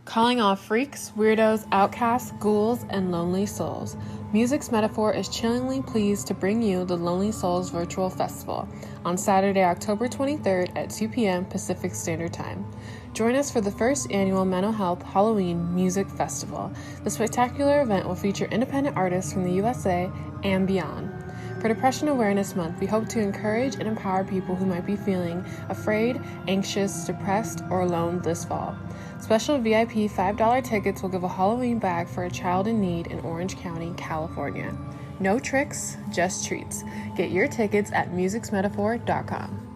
Calling all freaks, weirdos, outcasts, ghouls, and lonely souls. Music's Metaphor is chillingly pleased to bring you the Lonely Souls Virtual Festival on Saturday, October 23rd at 2 p.m. Pacific Standard Time. Join us for the first annual Mental Health Halloween Music Festival. The spectacular event will feature independent artists from the USA and beyond. For Depression Awareness Month, we hope to encourage and empower people who might be feeling afraid, anxious, depressed, or alone this fall. Special VIP $5 tickets will give a Halloween bag for a child in need in Orange County, California. No tricks, just treats. Get your tickets at musicsmetaphor.com.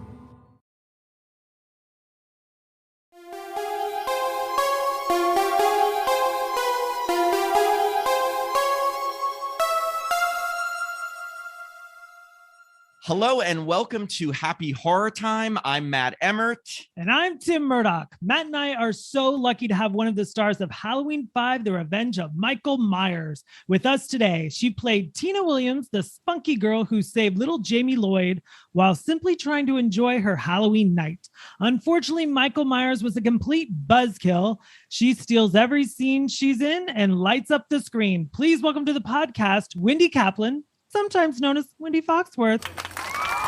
Hello and welcome to Happy Horror Time. I'm Matt Emmert. And I'm Tim Murdoch. Matt and I are so lucky to have one of the stars of Halloween 5, The Revenge of Michael Myers, with us today. She played Tina Williams, the spunky girl who saved little Jamie Lloyd while simply trying to enjoy her Halloween night. Unfortunately, Michael Myers was a complete buzzkill. She steals every scene she's in and lights up the screen. Please welcome to the podcast, Wendy Kaplan, sometimes known as Wendy Foxworth.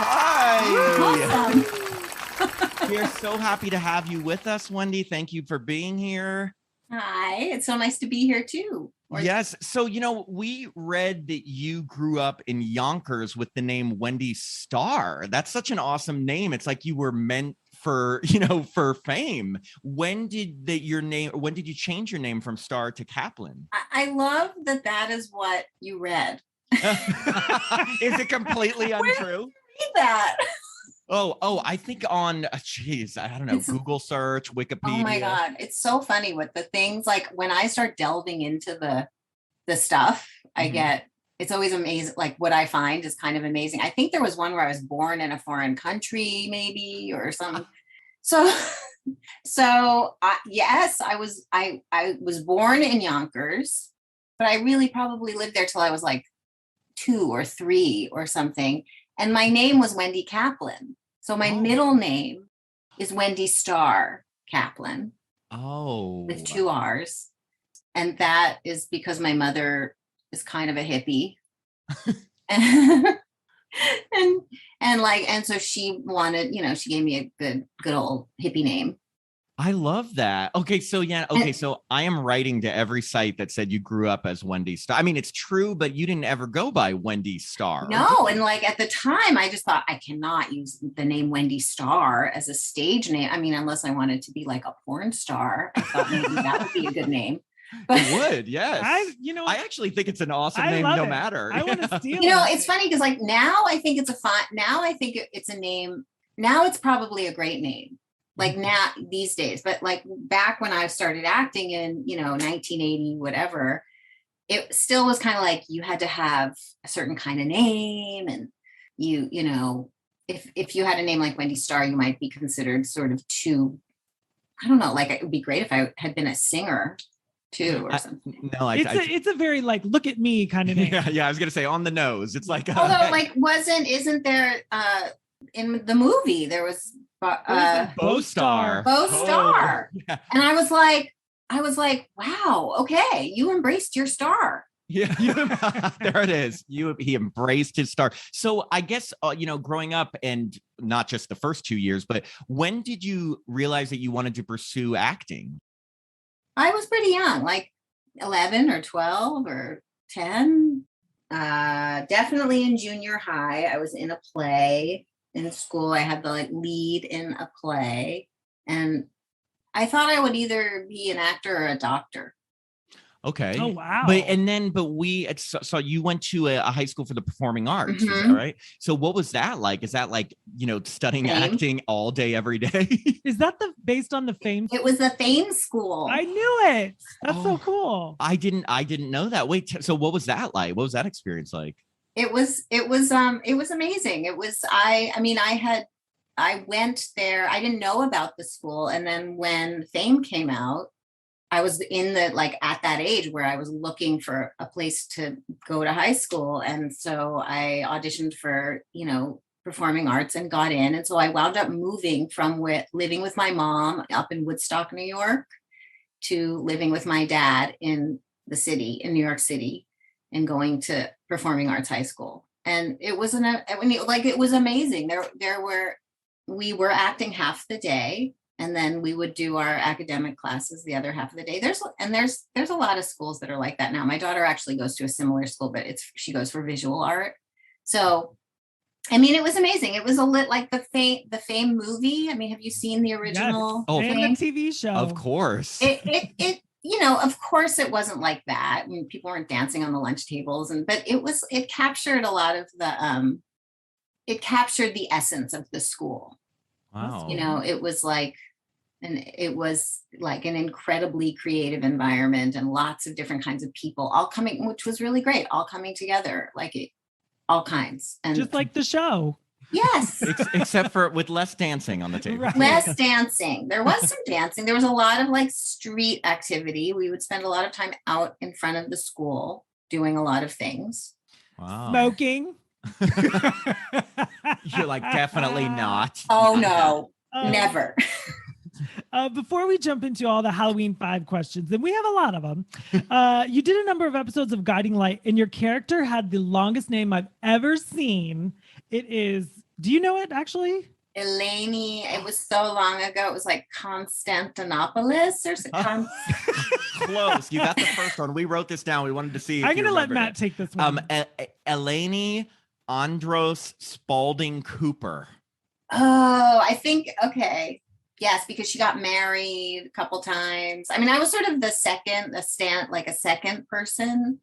Hi. Awesome. We're so happy to have you with us, Wendy. Thank you for being here. Hi, it's so nice to be here too. Yes. So, we read that you grew up in Yonkers with the name Wendy Starr. That's such an awesome name. It's like you were meant for fame. When did you change your name from Starr to Kaplan? I love that is what you read. Is it completely untrue? That I think on I don't know, Google search, Wikipedia. Oh my God, it's so funny with the things, like when I start delving into the stuff I get, it's always amazing. Like what I find is kind of amazing. I think there was one where I was born in a foreign country, maybe, or something. Yes, I was born in Yonkers, but I really probably lived there till I was like 2 or 3 or something. And my name was Wendy Kaplan. So my middle name is Wendy Starr Kaplan. Oh. With 2 R's. And that is because my mother is kind of a hippie. and so she wanted, she gave me a good old hippie name. I love that. Okay, so so I am writing to every site that said you grew up as Wendy Starr. I mean, it's true, but you didn't ever go by Wendy Starr. No, and at the time, I just thought I cannot use the name Wendy Starr as a stage name. I mean, unless I wanted to be like a porn star, I thought maybe that would be a good name. But it would, yes. I actually think it's an awesome name, no matter. I want to steal it. It's funny because now I think it's a name. Now it's probably a great name. Like now these days, but like back when I started acting in, 1980, whatever, it still was kind of like you had to have a certain kind of name. And if you had a name like Wendy Starr, you might be considered sort of too, I don't know, like it would be great if I had been a singer too or something. It's a very like, look at me kind of name. Yeah. I was going to say on the nose. It's like, although isn't there, in the movie, there was, Bo Starr. Yeah. And I was like, wow, okay, you embraced your star. Yeah, there it is. He embraced his star. So I guess, growing up, and not just the first 2 years, but when did you realize that you wanted to pursue acting? I was pretty young, like 11 or 12 or 10. Definitely in junior high, I was in a play. In school, I had the lead in a play, and I thought I would either be an actor or a doctor. Okay. Oh, wow. So you went to a high school for the performing arts, is that right? So what was that like? Is that like, studying Fame. Acting all day, every day? Is that based on the Fame? It was the Fame School. I knew it. That's so cool. I didn't know that. Wait, so what was that like? What was that experience like? It was amazing. I went there. I didn't know about the school. And then when Fame came out, I was in at that age where I was looking for a place to go to high school. And so I auditioned for, performing arts and got in. And so I wound up moving from living with my mom up in Woodstock, New York, to living with my dad in the city, in New York City, and going to Performing Arts High School. And it was it was amazing. We were acting half the day, and then we would do our academic classes the other half of the day. There's a lot of schools that are like that now. My daughter actually goes to a similar school, but she goes for visual art. So, I mean, it was amazing. It was like the Fame movie. I mean, have you seen the original? Yes. Fame? And the TV show. Of course. It of course it wasn't like that. I mean, people weren't dancing on the lunch tables, but it captured a lot of it captured the essence of the school. Wow. It was like an incredibly creative environment and lots of different kinds of people all coming, which was really great, all coming together, all kinds. And just like the show. Yes. Except for with less dancing on the table. Right. Less dancing. There was some dancing. There was a lot of street activity. We would spend a lot of time out in front of the school doing a lot of things. Wow. Smoking. You're like, definitely not. Oh, no. Never. Before we jump into all the Halloween 5 questions, and we have a lot of them, you did a number of episodes of Guiding Light, and your character had the longest name I've ever seen. It is, do you know it actually? Eleni. It was so long ago. It was like Constantinopolis or something. Close. You got the first one. We wrote this down. We wanted to see. I'm going to let Matt take this one. Eleni Andros Spalding Cooper. Oh, I think, okay. Yes, because she got married a couple times. I mean, I was sort of a second person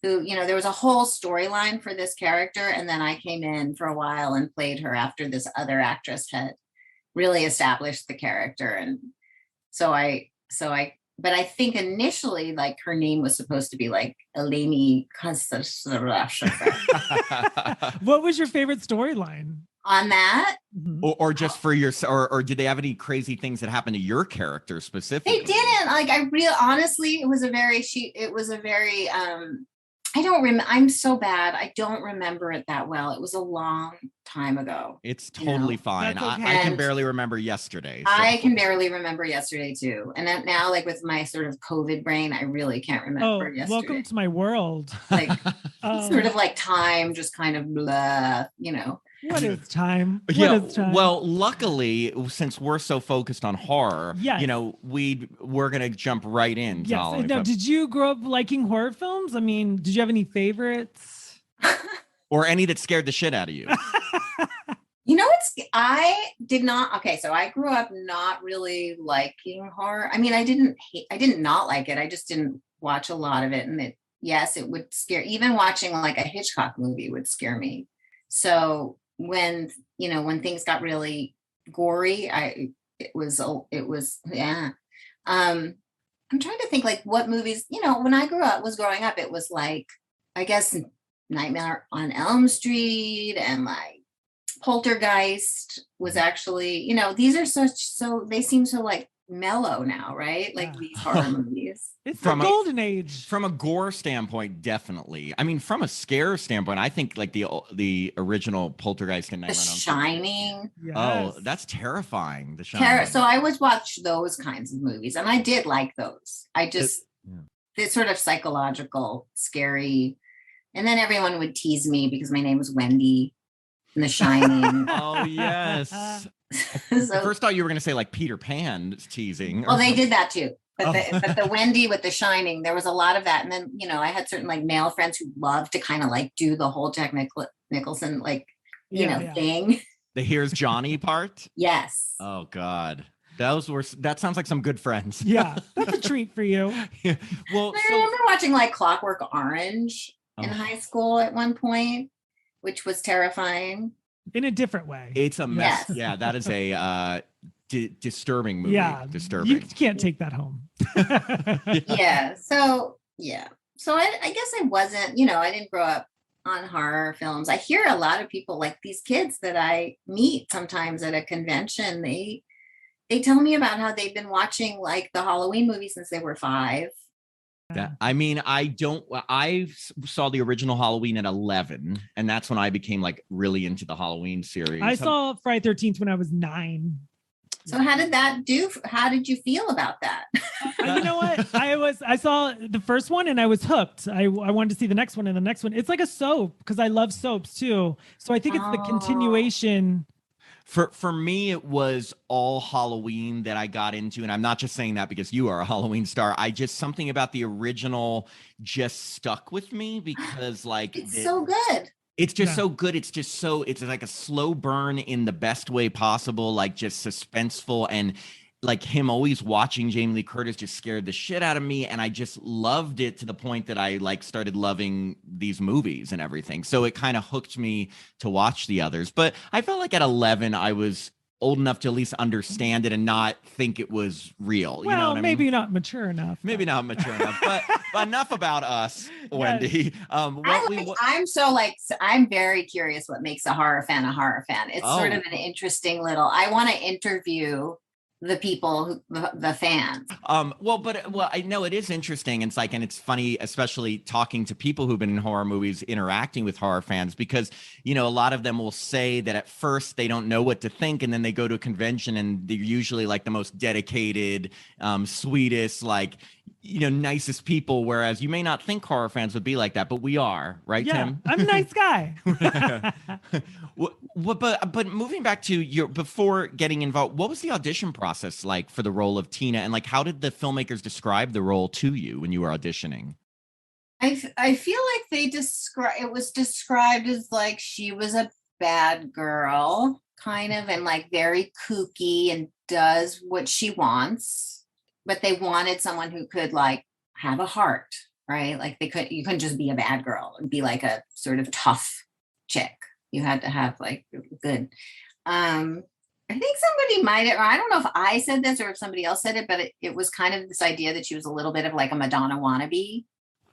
who, there was a whole storyline for this character. And then I came in for a while and played her after this other actress had really established the character. And but I think initially, her name was supposed to be Eleni Constantinopolis. What was your favorite storyline? On that, or just for your, or did they have any crazy things that happened to your character specifically? They didn't. Honestly, it was a very I don't remember. I'm so bad. I don't remember it that well. It was a long time ago. It's totally fine. That's okay. I can barely remember yesterday. So. I can barely remember yesterday too. And then now, with my sort of COVID brain, I really can't remember yesterday. Welcome to my world. Sort of time, just kind of blah, What is time? Yeah. Well, luckily, since we're so focused on horror, yes. We're gonna jump right in. Yes. Now, did you grow up liking horror films? I mean, did you have any favorites? Or any that scared the shit out of you? I did not. Okay, so I grew up not really liking horror. I mean, I didn't not like it. I just didn't watch a lot of it, and it would scare. Even watching a Hitchcock movie would scare me. So when things got really gory, it was I'm trying to think what movies, when I was growing up, it was I guess Nightmare on Elm Street and Poltergeist was actually, these are they seem so mellow now, right? These horror movies. It's from the golden age. From a gore standpoint, definitely. I mean, from a scare standpoint, I think the original Poltergeist and Nightmare on Elm Street. Shining. Yes. Oh, that's terrifying. The Shining. So I would watch those kinds of movies, and I did like those. I just this sort of psychological, scary, and then everyone would tease me because my name was Wendy in The Shining. Oh yes. So, first thought you were going to say Peter Pan teasing. Well, they did that too. But the Wendy with The Shining, there was a lot of that. And then, I had certain male friends who loved to kind of do the whole Jack Nicholson, thing. The Here's Johnny part? Yes. Oh, God. That sounds like some good friends. Yeah, that's a treat for you. Yeah. Well, I remember watching Clockwork Orange in high school at one point, which was terrifying. In a different way. It's a mess. Yes. Yeah, that is a disturbing movie. Yeah, disturbing. You can't take that home. Yeah. So I guess I wasn't, I didn't grow up on horror films. I hear a lot of people, these kids that I meet sometimes at a convention, they tell me about how they've been watching the Halloween movie since they were 5. I saw the original Halloween at 11, and that's when I became really into the Halloween series. I saw Friday 13th when I was 9. So how did that do? How did you feel about that? You know what? I saw the first one and I was hooked. I wanted to see the next one and the next one. It's like a soap because I love soaps too. So I think it's the continuation. For me, it was all Halloween that I got into. And I'm not just saying that because you are a Halloween star. Something about the original just stuck with me because like it's so good. It's just so good. It's like a slow burn in the best way possible, like just suspenseful. And like him always watching Jamie Lee Curtis just scared the shit out of me. And I just loved it to the point that I like started loving these movies and everything. So it kind of hooked me to watch the others. But I felt like at 11, I was old enough to at least understand it and not think it was real. Well, you know what I maybe mean? not mature enough. Maybe not mature enough, but enough about us, Wendy. I'm very curious what makes a horror fan a horror fan. It's sort of an interesting little, I want to interview the people, the fans. Well, I know it is interesting. It's like, and it's funny, especially talking to people who've been in horror movies, interacting with horror fans, because, you know, a lot of them will say that at first they don't know what to think. And then they go to a convention and they're usually like the most dedicated, sweetest, like, you know, nicest people. Whereas you may not think horror fans would be like that, but we are, right, Tim? I'm a nice guy. But moving back to before getting involved, what was the audition process like for the role of Tina, and like how did the filmmakers describe the role to you when you were auditioning? I feel like it was described as like she was a bad girl, kind of, and like very kooky and does what she wants, but they wanted someone who could like have a heart, right? Like you couldn't just be a bad girl and be like a sort of tough chick. You had to have like good. I think somebody might have, I don't know if I said this or if somebody else said it, but it was kind of this idea that she was a little bit of like a Madonna wannabe.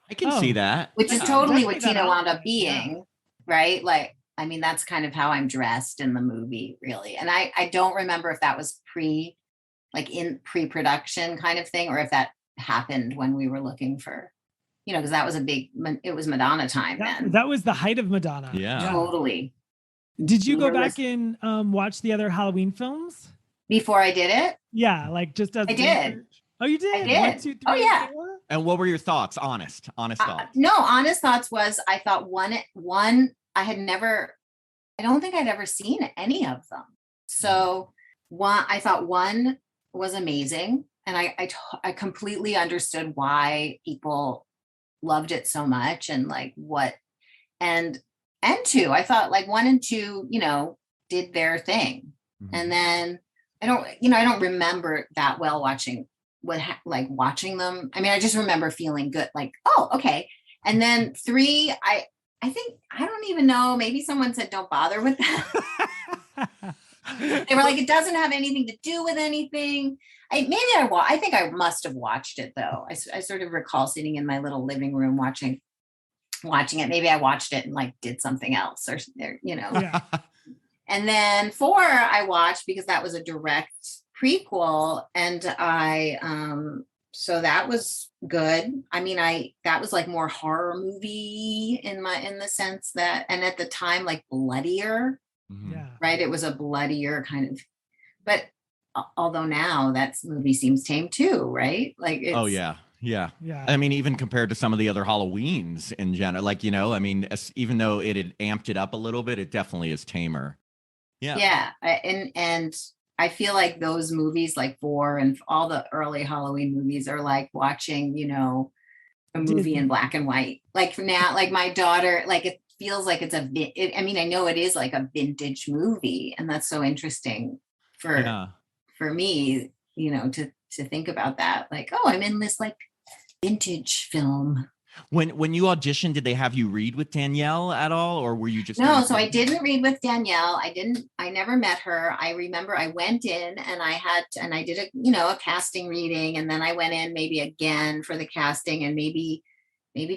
I can see that. Which is totally what Tina wound up being, right? Like, I mean, that's kind of how I'm dressed in the movie, really. And I don't remember if that was pre-production kind of thing, or if that happened when we were looking for, you know, because that was it was Madonna time then. That was the height of Madonna. Yeah. Totally. Did you go back and watch the other Halloween films? Before I did it? Yeah, like just as I did. Oh, you did? I did. 1, 2, 3, oh, yeah. 4? And what were your thoughts? Honest thoughts. No, honest thoughts was I thought one, I don't think I'd ever seen any of them. So I thought one was amazing. And I completely understood why people loved it so much and like and 2, I thought like 1 and 2, you know, did their thing. Mm-hmm. And then I don't remember that well watching them. I mean, I just remember feeling good, like, oh, okay. And then 3, I think, I don't even know, maybe someone said, don't bother with that. They were like, it doesn't have anything to do with anything. I think I must have watched it though. I sort of recall sitting in my little living room watching it. Maybe I watched it and like did something else or you know. Yeah. And then 4 I watched because that was a direct prequel, and so that was good. I mean, that was like more horror movie in the sense that, and at the time like bloodier. Yeah. Right. It was a bloodier kind of, but although now that movie seems tame too, right? Like oh yeah. I mean, even compared to some of the other Halloweens in general, like, you know, I mean, even though it had amped it up a little bit, it definitely is tamer. Yeah. And I feel like those movies like 4 and all the early Halloween movies are like watching, you know, a movie in black and white. Like now, like my daughter, like it feels like I mean, I know it is like a vintage movie, and that's so interesting for me, you know, to think about that. Like, oh, I'm in this like vintage film. When you auditioned, did they have you read with Danielle at all, or were you just no? So I didn't read with Danielle. I never met her. I remember I went in and I did a casting reading, and then I went in maybe again for the casting, and maybe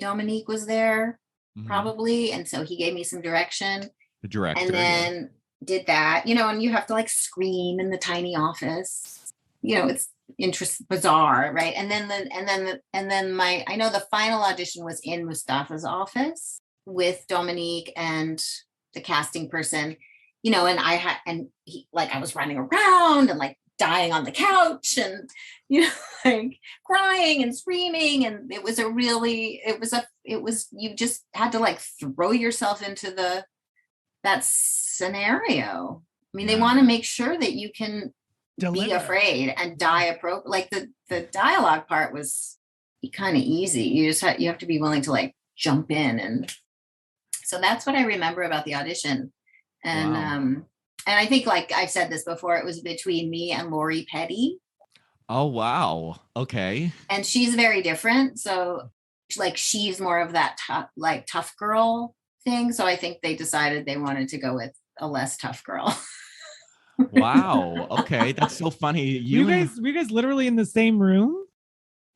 Dominique was there. Mm-hmm. Probably. And so he gave me some direction. The director. And then did that, you know, and you have to like scream in the tiny office. You know, it's bizarre, right? And then I know the final audition was in Mustafa's office with Dominique and the casting person, you know, and I was running around and like dying on the couch and, like crying and screaming. And it was you just had to like throw yourself into that scenario. I mean, they want to make sure that you can be afraid and die like the dialogue part was kind of easy. You have to be willing to like jump in. And so that's what I remember about the audition. And and I think, like I've said this before, it was between me and Lori Petty. Oh, wow. Okay. And she's very different. So like, she's more of that tough girl thing. So I think they decided they wanted to go with a less tough girl. Wow. Okay. That's so funny. Were you guys literally in the same room?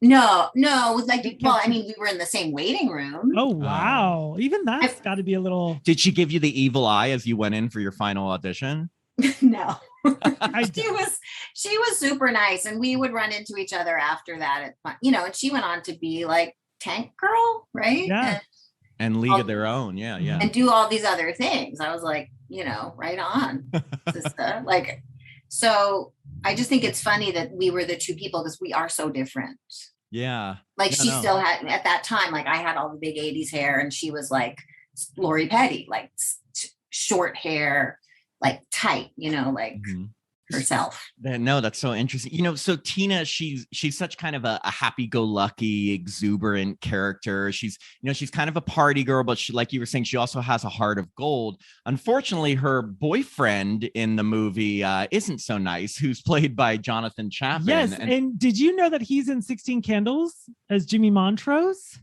No, like, well, I mean, we were in the same waiting room. Oh, wow. Even that's got to be a little. Did she give you the evil eye as you went in for your final audition? No. She was super nice, and we would run into each other after that and she went on to be like Tank Girl, right? Yeah. And League of Their Own. Yeah. And do all these other things. I was like, right on. Sister. Like, so I just think it's funny that we were the two people because we are so different. Yeah. Like still had, at that time, like I had all the big 80s hair and she was like Lori Petty, like short hair, like tight, like herself. No, that's so interesting. So Tina, she's such kind of a happy-go-lucky, exuberant character. She's kind of a party girl, but she, like you were saying, she also has a heart of gold. Unfortunately, her boyfriend in the movie isn't so nice, who's played by Jonathan Chapman. Yes, and did you know that he's in 16 Candles as Jimmy Montrose?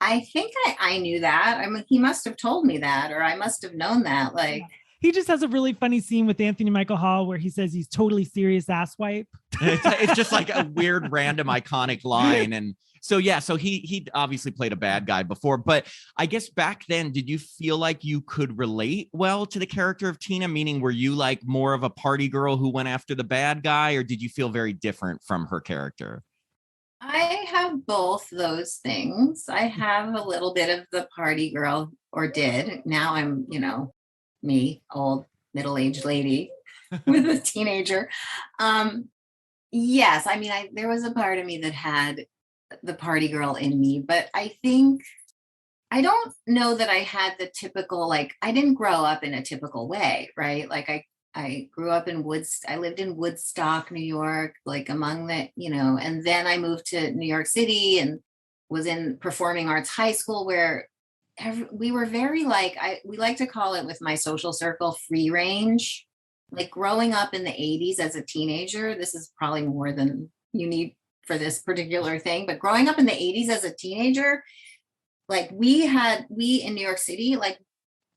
I think I knew that. I mean, he must have told me that, or I must have known that. Like. He just has a really funny scene with Anthony Michael Hall where he says he's totally serious asswipe. It's just like a weird, random, iconic line. And so he obviously played a bad guy before. But I guess back then, did you feel like you could relate well to the character of Tina? Meaning, were you like more of a party girl who went after the bad guy, or did you feel very different from her character? I have both those things. I have a little bit of the party girl, or did. Now I'm, me, old middle-aged lady with a teenager. Yes, I mean, there was a part of me that had the party girl in me, but I think I don't know that I had the typical, like, I didn't grow up in a typical way, right? Like I grew up in I lived in Woodstock, New York, like among the, and then I moved to New York City and was in performing arts high school where we were very we like to call it with my social circle free range. Like growing up in the 80s as a teenager, this is probably more than you need for this particular thing, but growing up in the 80s as a teenager, like we in New York City, like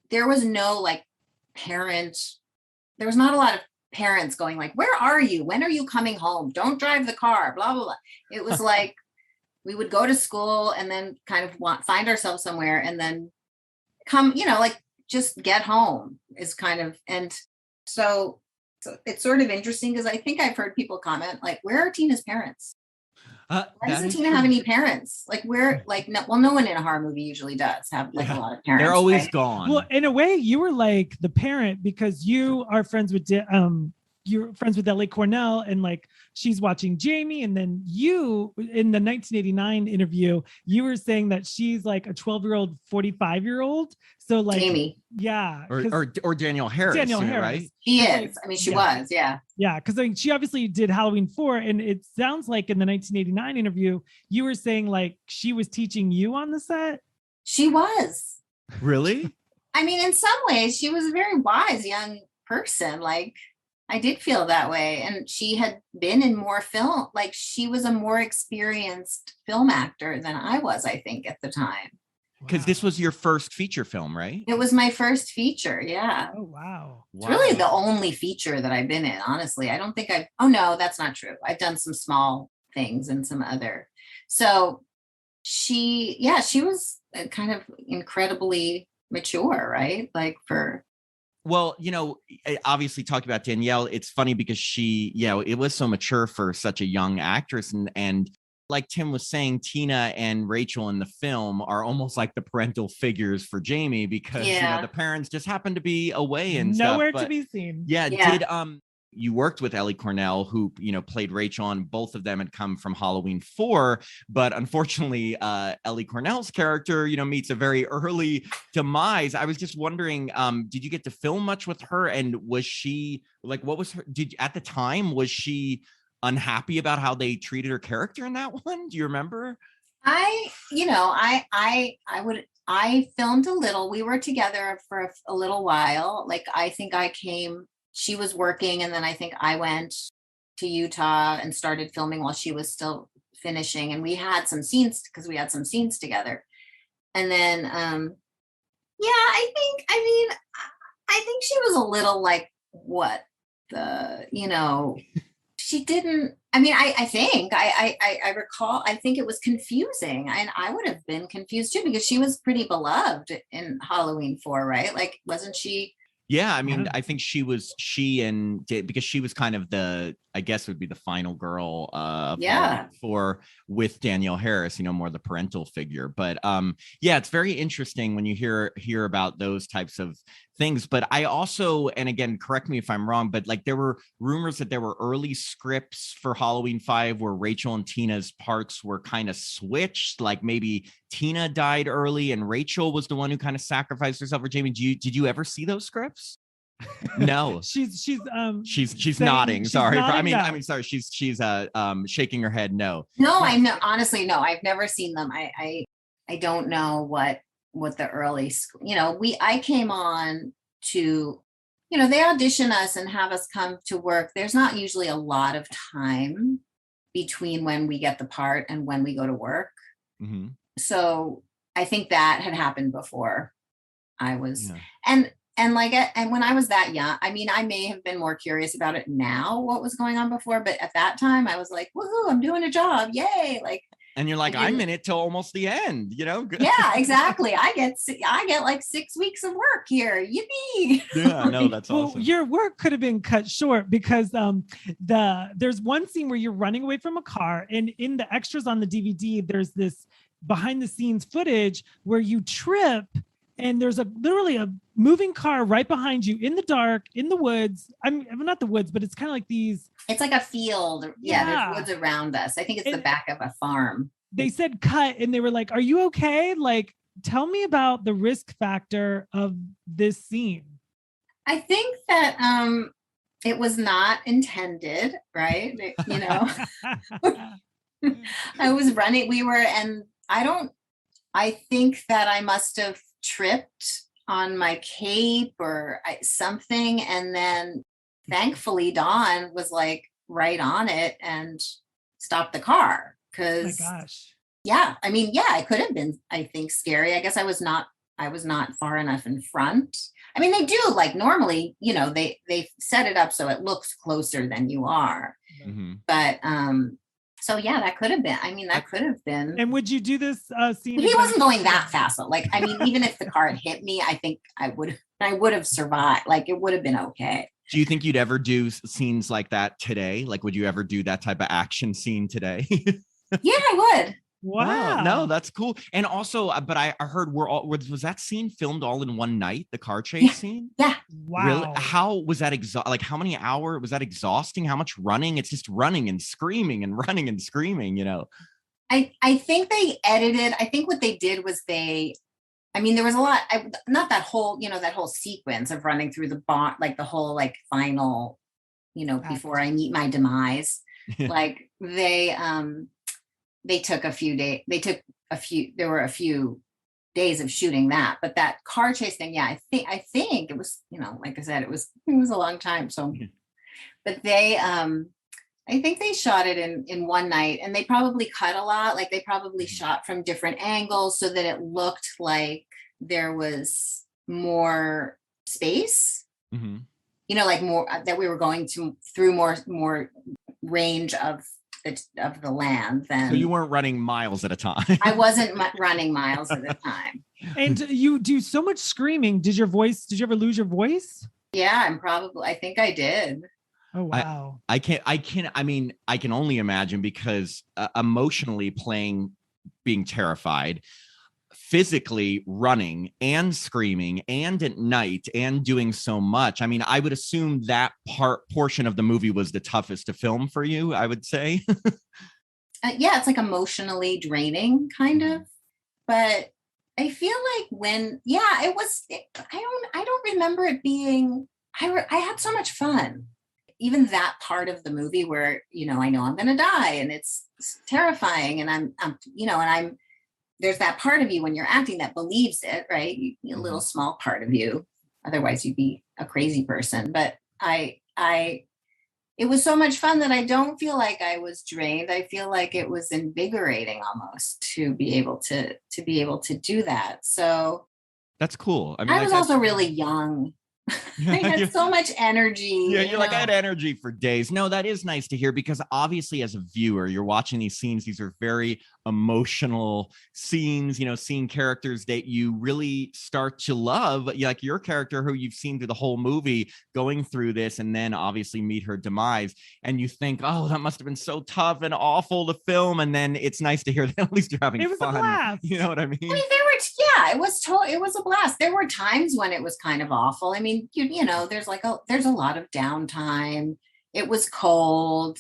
there was no like there was not a lot of parents going like, where are you? When are you coming home? Don't drive the car, blah, blah, blah. It was like, we would go to school and then kind of find ourselves somewhere and then come, like just get home is kind of, and so it's sort of interesting because I think I've heard people comment like, where are Tina's parents? Why doesn't Tina have any parents? Like no one in a horror movie usually does have like a lot of parents. They're always gone. Well, in a way you were like the parent because you are friends with you're friends with Ellie Cornell and like she's watching Jamie. And then you in the 1989 interview, you were saying that she's like a 12-year-old, 45-year-old. So like Jamie. Yeah. Or Danielle Harris. Right? She is. I mean, she was. Yeah. Yeah. Cause I mean, she obviously did Halloween 4. And it sounds like in the 1989 interview, you were saying like she was teaching you on the set. She was. Really? I mean, in some ways she was a very wise young person. Like, I did feel that way. And she had been in more film, like she was a more experienced film actor than I was, I think, at the time. Because this was your first feature film, right? It was my first feature. Yeah. Oh, wow. It's really the only feature that I've been in, honestly. I don't think oh no, that's not true. I've done some small things and some other. So she was kind of incredibly mature, right? Like Well, obviously talking about Danielle, it's funny because it was so mature for such a young actress. And like Tim was saying, Tina and Rachel in the film are almost like the parental figures for Jamie because, the parents just happen to be away and nowhere stuff. to be seen. Yeah. you worked with Ellie Cornell, who, played Rachel, and both of them had come from Halloween 4. But unfortunately, Ellie Cornell's character, meets a very early demise. I was just wondering, did you get to film much with her? And was she what was her, at the time, was she unhappy about how they treated her character in that one? Do you remember? I filmed a little. We were together for a little while. I think she was working, and then I think I went to Utah and started filming while she was still finishing. And we had some scenes together. And then, I think she was a little she didn't, I recall, I think it was confusing, and I would have been confused too, because she was pretty beloved in Halloween 4, right? Wasn't she? Yeah, I think because she was kind of I guess would be the final girl for with Danielle Harris, more the parental figure. But it's very interesting when you hear about those types of things. But I also, and again, correct me if I'm wrong, but there were rumors that there were early scripts for Halloween 5 where Rachel and Tina's parts were kind of switched. Maybe Tina died early and Rachel was the one who kind of sacrificed herself for Jamie. Did you ever see those scripts? No. she's nodding. Sorry. Nodding, Sorry. She's shaking her head. No. No, I know. Honestly, no, I've never seen them. I don't know what the early, I came on to, they audition us and have us come to work. There's not usually a lot of time between when we get the part and when we go to work. Mm-hmm. So I think that had happened before I was, and when I was that young, I may have been more curious about it now, what was going on before, but at that time I was like, woohoo, I'm doing a job. Yay. And you're like, I'm in it till almost the end, Yeah, exactly. I get 6 weeks of work here. Yippee. Yeah, no, that's awesome. Well, your work could have been cut short because there's one scene where you're running away from a car, and in the extras on the DVD, there's this behind the scenes footage where you trip, and there's literally a moving car right behind you in the dark, in the woods. Not the woods, but it's kind of like these. It's like a field. Yeah, there's woods around us. I think it's the back of a farm. They said cut, and they were like, "Are you okay? Tell me about the risk factor of this scene." I think that it was not intended, right? I was running. I think that I must have tripped on my cape or something, and then thankfully Dawn was right on it and stopped the car, because oh my gosh. It could have been, I think, scary. I guess I was not far enough in front. They do normally, they set it up so it looks closer than you are. Mm-hmm. But so that could have been. That could have been. And would you do this scene? He wasn't going that fast. Even if the car had hit me, I think I would have survived. It would have been okay. Do you think you'd ever do scenes like that today? Would you ever do that type of action scene today? Yeah, I would. Wow. No, that's cool. And also, but I heard was that scene filmed all in one night? The car chase scene? Yeah. Wow. Really? How was that how many hours was that exhausting? How much running? It's just running and screaming and running and screaming, I think they edited. I think what they did was there was a lot, not that whole, that whole sequence of running through the bond, the whole final, before I meet my demise. They took a few days. There were a few days of shooting that, but that car chase thing, I think it was, like I said, it was a long time. So, but I think they shot it in one night, and they probably cut a lot. They probably shot from different angles so that it looked like there was more space, mm-hmm. More that we were going through more range of the land. Then so you weren't running miles at a time. I wasn't running miles at a time. And you do so much screaming. Did you ever lose your voice? Yeah, I think I did. Oh, wow. I can only imagine, because emotionally being terrified, physically running and screaming and at night and doing so much. I mean, I would assume that portion of the movie was the toughest to film for you, I would say. Yeah, it's like emotionally draining kind of, but I feel like I don't remember it being, I had so much fun. Even that part of the movie where, I know I'm going to die and it's terrifying. And I'm there's that part of you when you're acting that believes it, right? A little small part of you. Otherwise you'd be a crazy person. But it was so much fun that I don't feel like I was drained. I feel like it was invigorating almost to be able to do that. So that's cool. I mean, I was also really young. I had so much energy. Yeah, you're like, I had energy for days. No, that is nice to hear, because obviously as a viewer, you're watching these scenes. These are very emotional scenes, seeing characters that you really start to love, like your character who you've seen through the whole movie going through this, and then obviously meet her demise. And you think, oh, that must have been so tough and awful to film. And then it's nice to hear that at least you're having fun. A blast. You know what I mean? It was a blast. There were times when it was kind of awful. I mean, there's a lot of downtime. It was cold.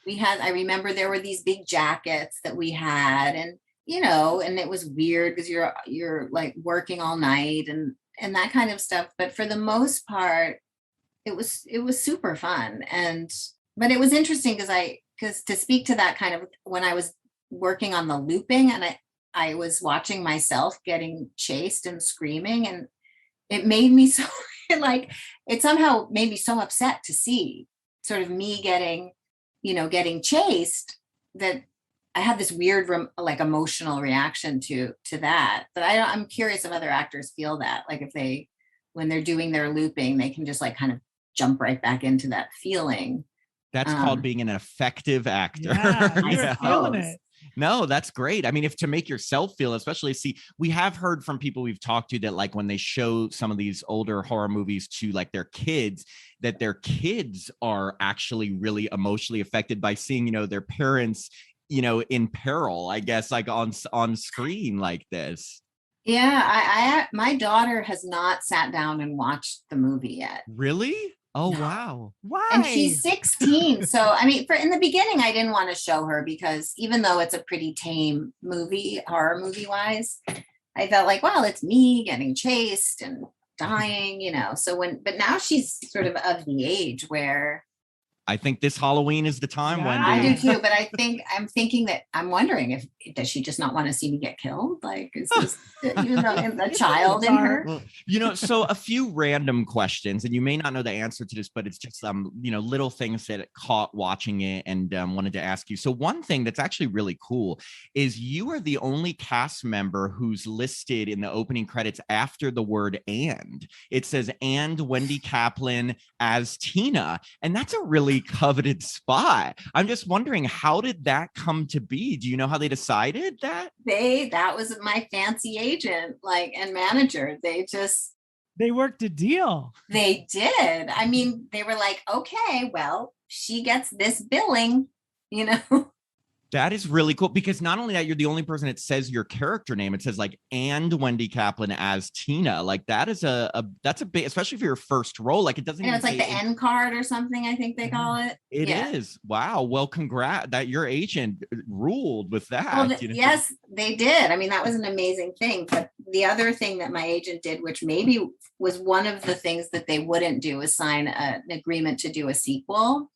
I remember there were these big jackets that we had, and and it was weird because you're like working all night and that kind of stuff. But for the most part, it was super fun. But it was interesting because to speak to that kind of, when I was working on the looping and I was watching myself getting chased and screaming, and it made me so it somehow made me so upset to see sort of me getting chased, that I had this weird emotional reaction to that. But I'm curious if other actors feel that, like if when they're doing their looping, they can just kind of jump right back into that feeling. That's called being an effective actor. Yeah, you're feeling it. No, that's great. I mean, if to make yourself feel, especially we have heard from people we've talked to that when they show some of these older horror movies to their kids, that their kids are actually really emotionally affected by seeing, their parents, in peril, I guess, on screen like this. Yeah, my daughter has not sat down and watched the movie yet. Really? Oh, no. wow. Why? And she's 16. So, I mean, in the beginning, I didn't want to show her because even though it's a pretty tame movie, horror movie wise, I felt like, well, it's me getting chased and dying, but now she's sort of the age where I think this Halloween is the time, Yeah. Wendy. I do too, but I'm wondering does she just not want to see me get killed? Like, is this a child in her? So a few random questions, and you may not know the answer to this, but it's just little things that caught watching it and wanted to ask you. So one thing that's actually really cool is you are the only cast member who's listed in the opening credits after the word "and." It says "and Wendy Kaplan as Tina," and that's a really coveted spot. I'm just wondering, how did that come to be? Do you know how they decided that? That was my fancy agent, and manager. They worked a deal. They did. I mean, they were like, okay, well, she gets this billing, That is really cool, because not only that, you're the only person that says your character name. It says "and Wendy Kaplan as Tina." That is that's a big, especially for your first role. It doesn't. It's like the end card or something, I think they call it. It is. Wow. Well, congrats that your agent ruled with that. Well, yes, they did. I mean, that was an amazing thing. But the other thing that my agent did, which maybe was one of the things that they wouldn't do, is sign an agreement to do a sequel.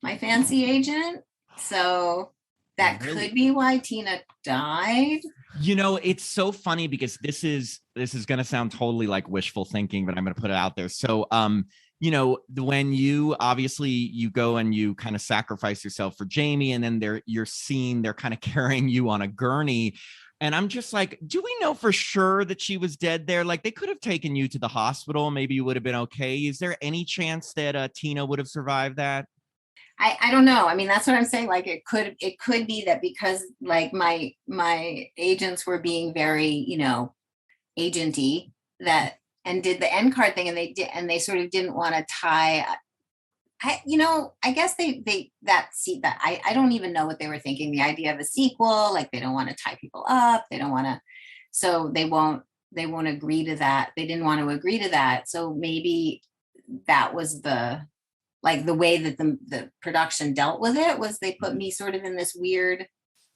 My fancy agent. So that could be why Tina died. It's so funny because this is going to sound totally like wishful thinking, but I'm going to put it out there. So, when you go and you kind of sacrifice yourself for Jamie, and then they're kind of carrying you on a gurney. And I'm just like, do we know for sure that she was dead there? They could have taken you to the hospital. Maybe you would have been okay. Is there any chance that Tina would have survived that? I don't know. I mean, that's what I'm saying. It could be that because my agents were being very, agenty and did the end card thing, and they sort of didn't want to tie. I guess I don't even know what they were thinking. The idea of a sequel, they don't want to tie people up. They don't want to. so they won't agree to that. They didn't want to agree to that. So maybe that was the way that the production dealt with it, was they put me sort of in this weird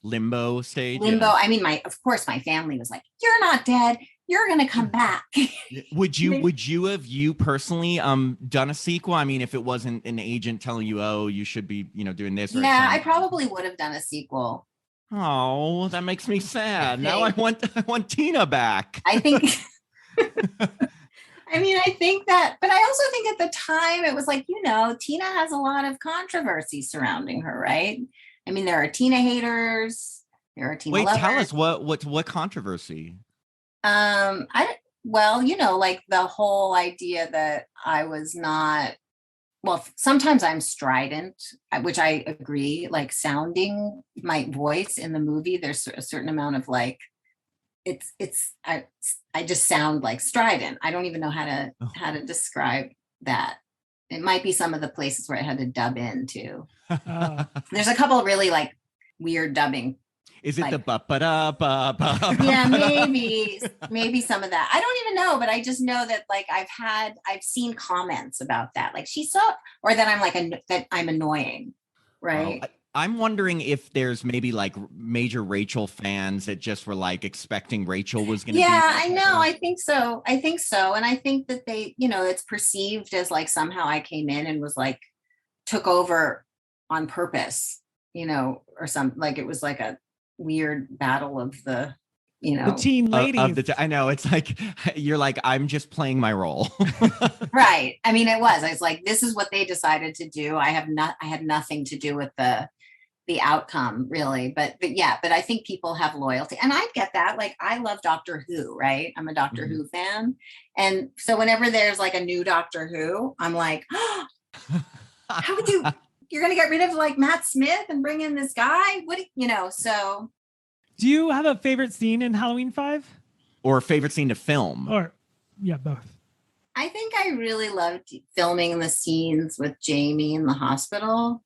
limbo stage. Yeah. I mean, of course my family was like, "You're not dead. You're going to come back." Would you have personally done a sequel? I mean, if it wasn't an agent telling you, "Oh, you should be, doing this." Yeah, I probably would have done a sequel. Oh, that makes me sad. Now I want Tina back. I think I mean, I think that, but I also think at the time it was like, Tina has a lot of controversy surrounding her, right? I mean, there are Tina haters, there are Tina lovers. Tell us what controversy? Like the whole idea that I was not, well, sometimes I'm strident, which I agree, like sounding my voice in the movie, there's a certain amount of like, I just sound like strident. I don't even know how to describe that. It might be some of the places where I had to dub in too. There's a couple of really like weird dubbing. Is it like, the ba-ba-da-ba-ba? Yeah, maybe some of that. I don't even know, but I just know that like I've seen comments about that. Like or that I'm like that I'm annoying, right? I'm wondering if there's maybe like major Rachel fans that just were like expecting Rachel was going to be. Yeah, I know. I think so. And I think that they, it's perceived as like somehow I came in and was like, took over on purpose, or something, like it was like a weird battle of the, the teen ladies. I know, it's like, you're like, I'm just playing my role. Right. I mean, I was like, this is what they decided to do. I had nothing to do with the outcome really, but I think people have loyalty, and I get that. Like, I love Doctor Who, right? I'm a Doctor Who fan. And so whenever there's like a new Doctor Who, I'm like, oh, how would you're going to get rid of like Matt Smith and bring in this guy? So. Do you have a favorite scene in Halloween 5? Or a favorite scene to film? Or, yeah, both. I think I really loved filming the scenes with Jamie in the hospital.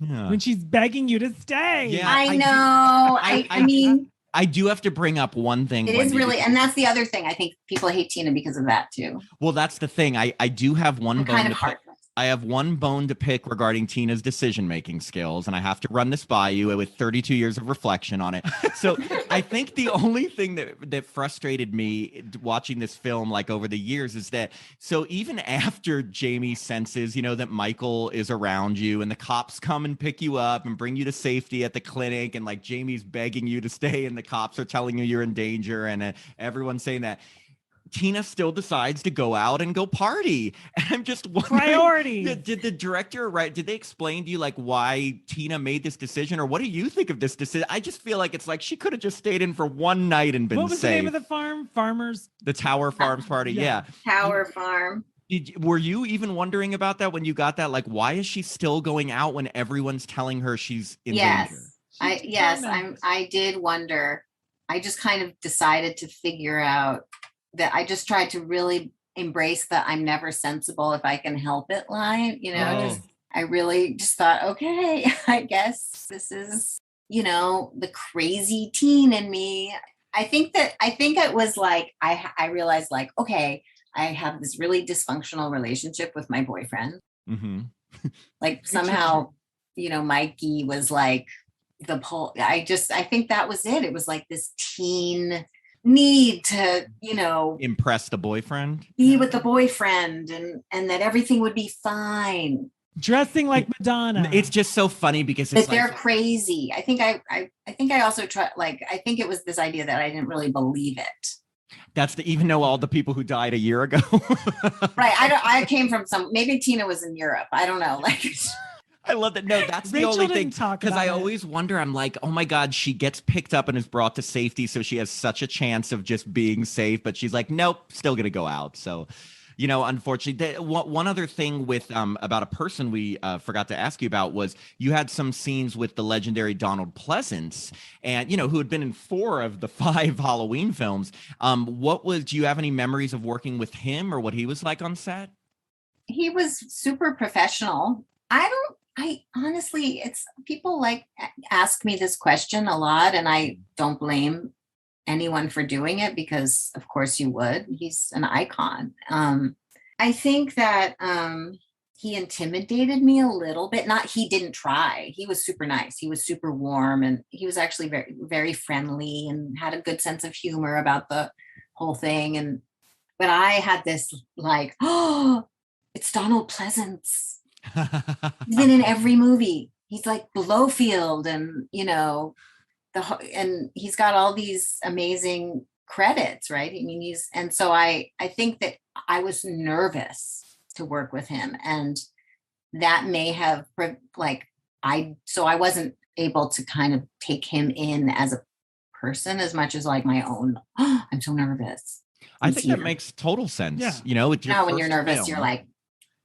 Yeah. When she's begging you to stay. Yeah, I know. I mean, I do have to bring up one thing. It is really, and that's the other thing. I think people hate Tina because of that too. Well, that's the thing. I do have one bone kind of heartless. I have one bone to pick regarding Tina's decision-making skills, and I have to run this by you with 32 years of reflection on it. So I think the only thing that frustrated me watching this film, like over the years, is that, so even after Jamie senses, that Michael is around you and the cops come and pick you up and bring you to safety at the clinic, and like Jamie's begging you to stay and the cops are telling you you're in danger, and everyone's saying that, Tina still decides to go out and go party. And I'm just wondering, priority. Did the director, did they explain to you like why Tina made this decision, or what do you think of this decision? I just feel like it's like she could have just stayed in for one night and been safe. What was the name of the farm? Farmers? The Tower Farms party. Yeah. Tower Farm. Were you even wondering about that when you got that? Like, why is she still going out when everyone's telling her she's in danger? I did wonder. I just kind of decided to figure out that I just tried to really embrace the "I'm never sensible if I can help it" line, I really just thought, okay, I guess this is, the crazy teen in me. I think it was like, I realized like, okay, I have this really dysfunctional relationship with my boyfriend. Mm-hmm. Like somehow, Mikey was like I think that was it. It was like this teen need to, impress the boyfriend, be with the boyfriend, and that everything would be fine. Dressing like Madonna. It's just so funny because it's they're crazy. I think I also tried, like, I think it was this idea that I didn't really believe it. That's even though all the people who died a year ago. Right. I came from maybe Tina was in Europe. I don't know. Like, I love that. No, that's the only thing, because I always wonder, I'm like, oh my God, she gets picked up and is brought to safety, so she has such a chance of just being safe, but she's like, nope, still gonna go out. So, unfortunately, one other thing with about a person we forgot to ask you about was you had some scenes with the legendary Donald Pleasance, and who had been in 4 of the 5 Halloween films. Do you have any memories of working with him, or what he was like on set? He was super professional. I honestly, it's people like ask me this question a lot, and I don't blame anyone for doing it because of course you would. He's an icon. I think that he intimidated me a little bit. He didn't try. He was super nice. He was super warm, and he was actually very, very friendly and had a good sense of humor about the whole thing. But I had this like, oh, it's Donald Pleasance. He's been in every movie. He's like Blowfield, and and he's got all these amazing credits, right? I mean, so I think that I was nervous to work with him, and that may have I wasn't able to kind of take him in as a person as much as like my own. Oh, I'm so nervous. I think that makes total sense. Yeah. When you're nervous, film, you're like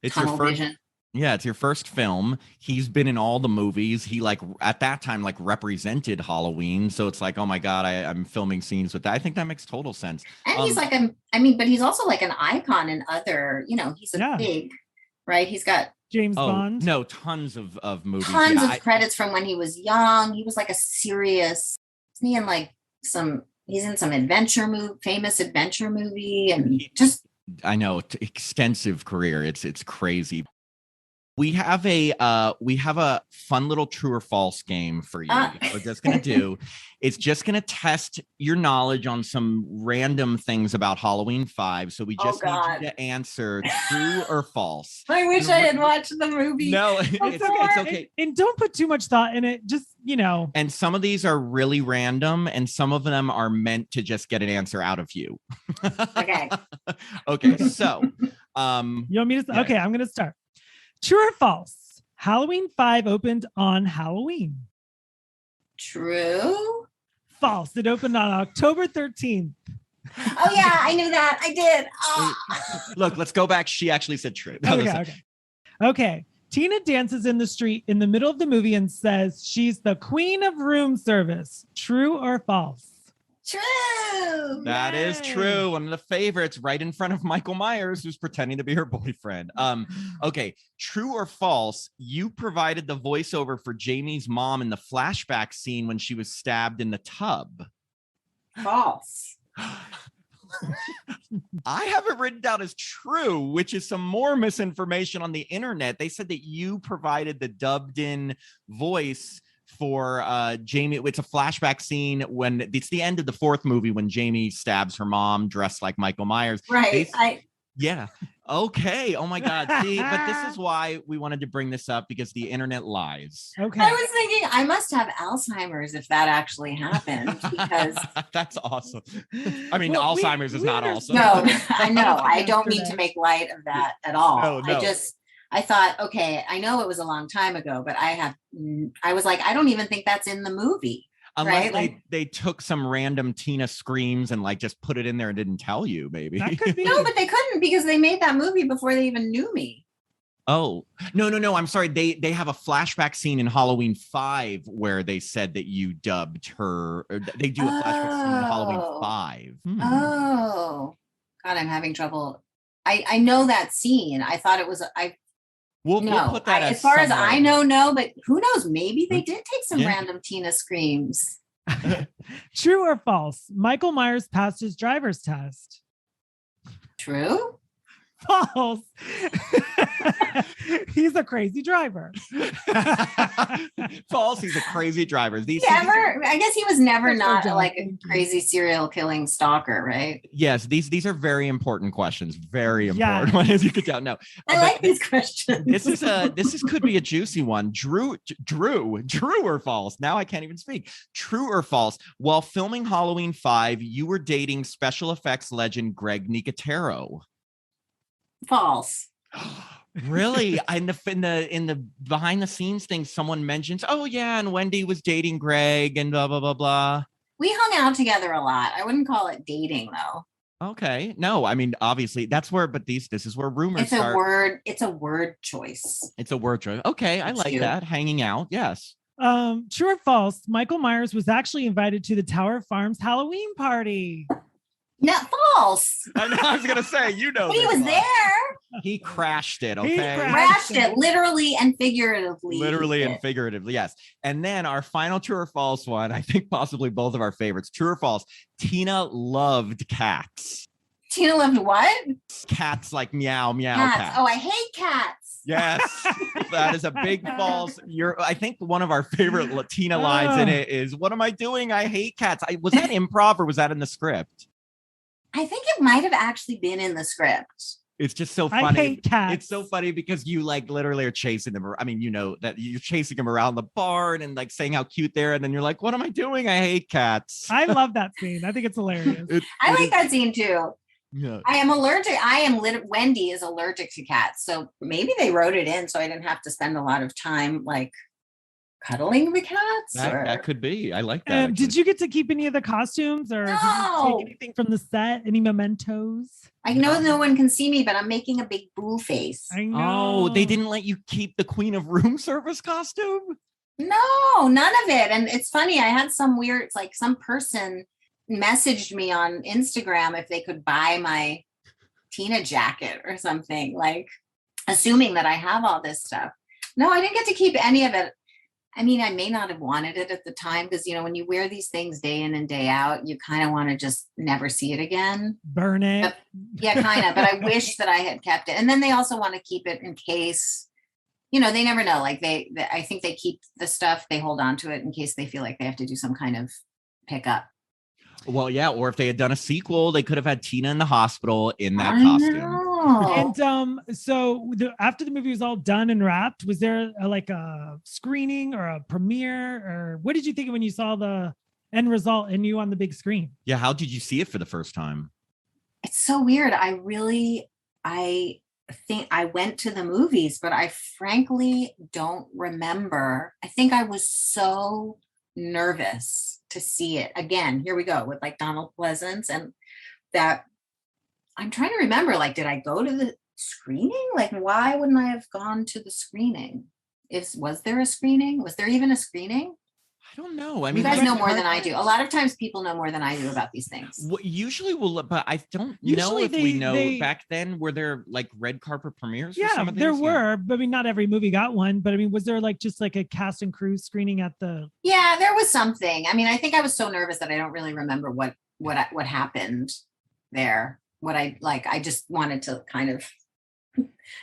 it's tunnel vision. Yeah, it's your first film. He's been in all the movies. He at that time represented Halloween. So it's like, oh my God, I'm filming scenes with that. I think that makes total sense. And he's but he's also like an icon in other, he's big, right? He's got James Bond. No, tons of movies. Tons of credits from when he was young. He was like a serious, he's in some famous adventure movie, and I know, extensive career. It's crazy. We have a fun little true or false game for you. We're just going to do, it's just going to test your knowledge on some random things about Halloween 5. So we just need you to answer true or false. I wish I had watched the movie. No, it's okay. And don't put too much thought in it. Just, And some of these are really random, and some of them are meant to just get an answer out of you. Okay. Okay. So, you want me to? Yeah. Okay, I'm going to start. True or false? Halloween 5 opened on Halloween. True. False. It opened on October 13th. Oh yeah, I knew that. I did. Oh. Look, let's go back. She actually said true. Okay. Tina dances in the street in the middle of the movie and says she's the queen of room service. True or false? True. That is true. One of the favorites, right in front of Michael Myers, who's pretending to be her boyfriend. Okay. True or false? You provided the voiceover for Jamie's mom in the flashback scene when she was stabbed in the tub. False. I have it written down as true, which is some more misinformation on the internet. They said that you provided the dubbed in voice for Jamie. It's a flashback scene when it's the end of the 4th movie when Jamie stabs her mom dressed like Michael Myers. Right. Yeah. Okay. Oh my God. See, but this is why we wanted to bring this up, because the internet lies. Okay. I was thinking I must have Alzheimer's if that actually happened, because that's awesome. I mean, Alzheimer's is not awesome. No, I know. I don't mean to make light of that at all. No. I thought, okay, I know it was a long time ago, but I was like, I don't even think that's in the movie. Unless right? they took some random Tina screams and just put it in there and didn't tell you, maybe. That could be. No, but they couldn't, because they made that movie before they even knew me. Oh, no. I'm sorry. They have a flashback scene in Halloween 5 where they said that you dubbed her. Or they do a flashback scene in Halloween 5. Oh, God, I'm having trouble. I know that scene. I thought it was, We'll put that as far as I know, no, but who knows? Maybe they did take some random Tina screams. True or false? Michael Myers passed his driver's test. True. False. He's a crazy driver. False. He's a crazy driver. I guess he was never not like a crazy serial killing stalker, right? Yes. These are very important questions. Very important, as you could tell. No, I like these questions. This could be a juicy one. True or false? Now I can't even speak. True or false? While filming Halloween 5, you were dating special effects legend Greg Nicotero. False. Really? In the behind the scenes thing, someone mentions, oh yeah, and Wendy was dating Greg and blah blah blah blah. We hung out together a lot. I wouldn't call it dating though. Okay. No, I mean, obviously that's where, but this is where rumors start. It's a word choice. It's a word choice. Okay. I like that. Hanging out. Yes. True or false? Michael Myers was actually invited to the Tower Farms Halloween party. Not false. I was gonna say, but he was there. He crashed it, He okay? Crashed it, literally and figuratively. Literally and figuratively, yes. And then our final true or false one, I think possibly both of our favorites. True or false? Tina loved cats. Tina loved what? Cats like meow, meow Cats. Oh, I hate cats. Yes, that is a big false. I think one of our favorite Tina lines in it is, "What am I doing? I hate cats." Was that improv or was that in the script? I think it might have actually been in the script. It's just so funny. I hate cats. It's so funny because you like literally are chasing them. I mean, you know that you're chasing them around the barn and like saying how cute they're, and then you're like, "What am I doing? I hate cats." I love that scene. I think it's hilarious. I like that scene too. Yeah. I am allergic. Wendy is allergic to cats. So maybe they wrote it in so I didn't have to spend a lot of time like cuddling the cats. That could be. I like that. Did you get to keep any of the costumes or did you take anything from the set? Any mementos? I know no one can see me, but I'm making a big boo face. I know. Oh, they didn't let you keep the Queen of Room Service costume? No, none of it. And it's funny. I had some weird, like some person messaged me on Instagram if they could buy my Tina jacket or something, like assuming that I have all this stuff. No, I didn't get to keep any of it. I mean, I may not have wanted it at the time because, you know, when you wear these things day in and day out, you kind of want to just never see it again. Burn it. But, yeah, kind of. But I wish that I had kept it. And then they also want to keep it in case, you know, they never know. Like I think they keep the stuff, they hold on to it in case they feel like they have to do some kind of pickup. Well, yeah, or if they had done a sequel, they could have had Tina in the hospital in that costume. And so after the movie was all done and wrapped, was there a screening or a premiere, or what did you think when you saw the end result and you on the big screen? Yeah, how did you see it for the first time? It's so weird. I think I went to the movies, but I frankly don't remember. I think I was so nervous to see it again. Here we go with like Donald Pleasance, and that I'm trying to remember, like, did I go to the screening? Like, why wouldn't I have gone to the screening? Was there a screening? Was there even a screening? I don't know. I mean, you guys know more than I do. A lot of times people know more than I do about these things. Usually we'll, but I don't know if we know back then, were there like red carpet premieres? Yeah, for some of these? there were, but I mean, not every movie got one, but I mean, was there like just like a cast and crew screening at the? Yeah, there was something. I mean, I think I was so nervous that I don't really remember what happened there. I just wanted to kind of,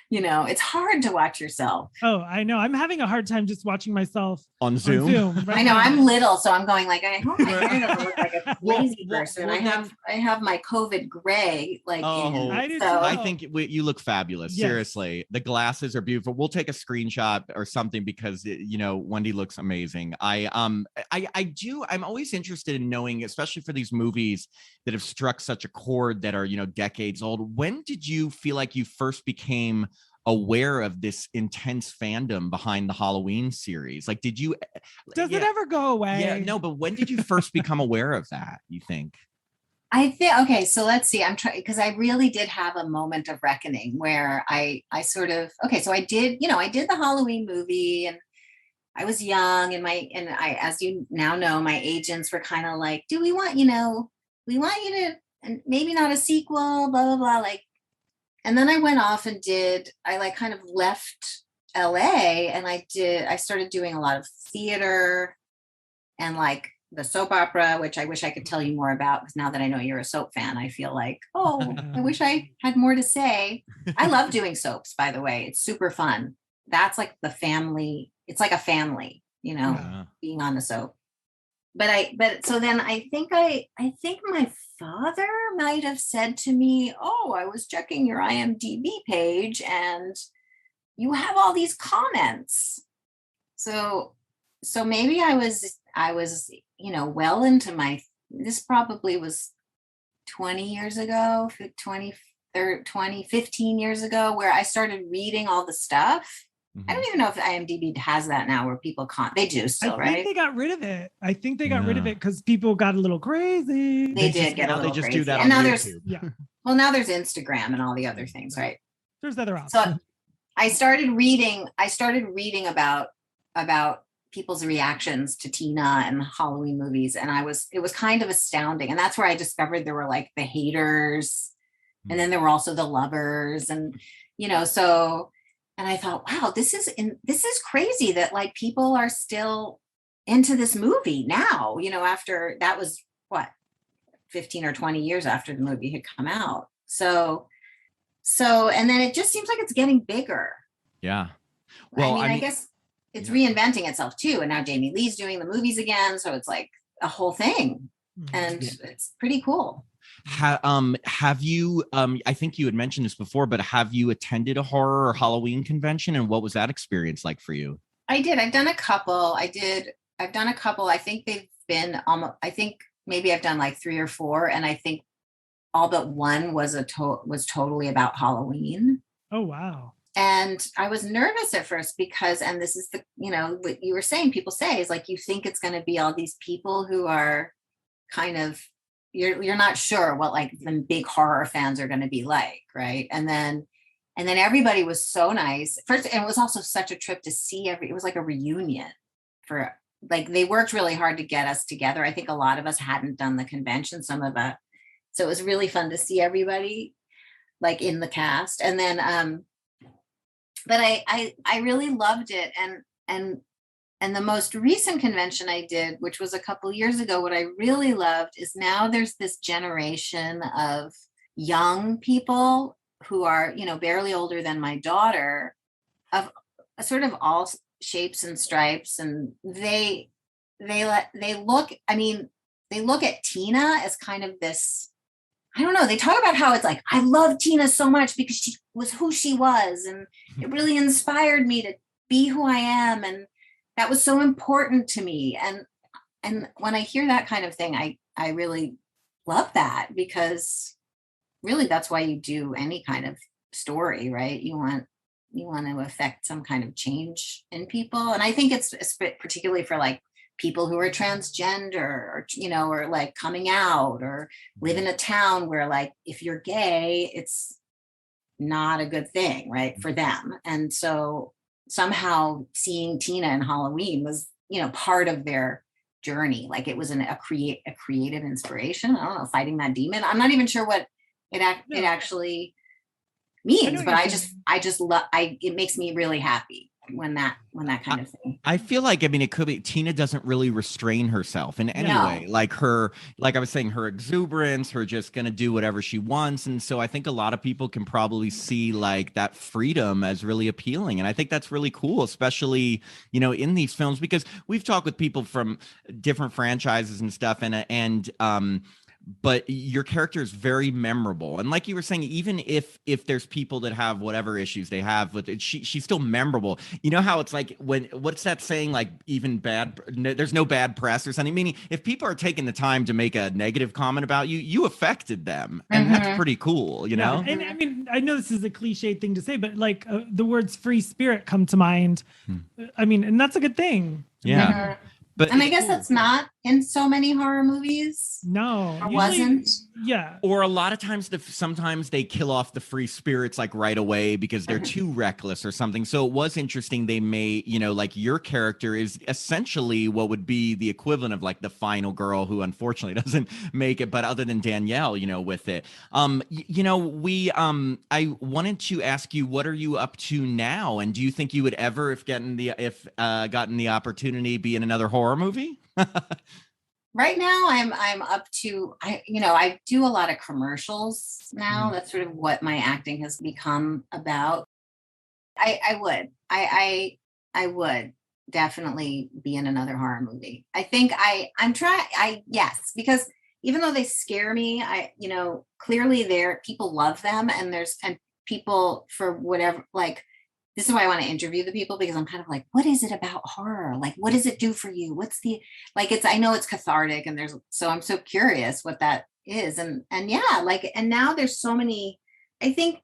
you know, it's hard to watch yourself. Oh, I know. I'm having a hard time just watching myself on Zoom. Right I know. now. I'm little, so I'm going like, I hope my hair doesn't look like a crazy person. I have my COVID gray. Like, I think you look fabulous. Yes. Seriously, the glasses are beautiful. We'll take a screenshot or something because you know Wendy looks amazing. I'm always interested in knowing, especially for these movies that have struck such a chord that are, you know, decades old. When did you feel like you first became aware of this intense fandom behind the Halloween series? Like, did you? Does it ever go away? Yeah, no. But when did you first become aware of that? You think? I think, okay, so let's see. I'm trying, because I really did have a moment of reckoning where I sort of, okay, so I did the Halloween movie, and I was young, and I, as you now know, my agents were kind of like, we want you to, and maybe not a sequel, blah, blah, blah. Like, and then I went off and I kind of left LA, and I started doing a lot of theater and like the soap opera, which I wish I could tell you more about, because now that I know you're a soap fan, I feel like, I wish I had more to say. I love doing soaps, by the way. It's super fun. That's like the family. It's like a family, you know, being on the soap. But so then I think my father might have said to me, I was checking your IMDb page and you have all these comments. So maybe I was, you know, well into this probably was 20 years ago, 15 years ago, where I started reading all the stuff. Mm-hmm. I don't even know if IMDb has that now where people they do still, right? I think they got rid of it. I think they got rid of it because people got a little crazy. They did get a little crazy. Do that and now YouTube. Now there's Instagram and all the other things, right? There's other options. So I started reading about people's reactions to Tina and the Halloween movies. And it was kind of astounding. And that's where I discovered there were like the haters And then there were also the lovers and, so, and I thought, wow, this is crazy that like people are still into this movie now, after that was what, 15 or 20 years after the movie had come out. So, and then it just seems like it's getting bigger. Yeah. Well, I guess it's reinventing itself too. And now Jamie Lee's doing the movies again. So it's like a whole thing. And it's pretty cool. Have you, I think you had mentioned this before, but have you attended a horror or Halloween convention? And what was that experience like for you? I did. I've done a couple. I've done a couple. I think they've been almost, I think maybe I've done like 3 or 4. And I think all but one was was totally about Halloween. Oh, wow. And I was nervous at first because, and this is the, what you were saying, people say is like, you think it's going to be all these people who are kind of, you're not sure what like the big horror fans are going to be like. Right. And then everybody was so nice first. And it was also such a trip to see it was like a reunion for like, they worked really hard to get us together. I think a lot of us hadn't done the convention, some of us. So it was really fun to see everybody like in the cast. And then, but I really loved it. And the most recent convention I did, which was a couple years ago, what I really loved is now there's this generation of young people who are, barely older than my daughter, of sort of all shapes and stripes. And they look at Tina as kind of this, I don't know. They talk about how it's like, I love Tina so much because she was who she was. And it really inspired me to be who I am. And that was so important to me. And when I hear that kind of thing, I really love that, because really that's why you do any kind of story, right? You want to affect some kind of change in people. And I think it's particularly for like people who are transgender or, or like coming out or live in a town where like, if you're gay, it's not a good thing, right, for them. And so somehow seeing Tina in Halloween was, part of their journey. Like it was a creative inspiration. I don't know, fighting that demon. I'm not even sure what it actually means, but I just love, it makes me really happy when that kind of thing. I feel like, it could be Tina doesn't really restrain herself in any way. Like I was saying, her exuberance, her just going to do whatever she wants. And so I think a lot of people can probably see like that freedom as really appealing. And I think that's really cool, especially, in these films, because we've talked with people from different franchises and stuff. But your character is very memorable. And like you were saying, even if there's people that have whatever issues they have with it, she's still memorable. You know how it's like what's that saying? Like even there's no bad press or something. Meaning if people are taking the time to make a negative comment about you, you affected them. And that's pretty cool, know? And I know this is a cliche thing to say, but like the words free spirit come to mind. And that's a good thing. Yeah. And I guess that's not in so many horror movies. No, it wasn't. Yeah. Or a lot of times, sometimes they kill off the free spirits like right away because they're too reckless or something. So it was interesting. They may, like your character is essentially what would be the equivalent of like the final girl who unfortunately doesn't make it. But other than Danielle, with it, I wanted to ask you, what are you up to now? And do you think you would ever, if gotten the opportunity, be in another horror movie? Right now I'm up to, I do a lot of commercials now. That's sort of what my acting has become about. I would definitely be in another horror movie. I think yes, because even though they scare me, clearly people love them, and people for whatever, like, this is why I want to interview the people, because I'm kind of like, what is it about horror? Like, what does it do for you? I know it's cathartic, and so I'm so curious what that is. And yeah, and now there's so many, I think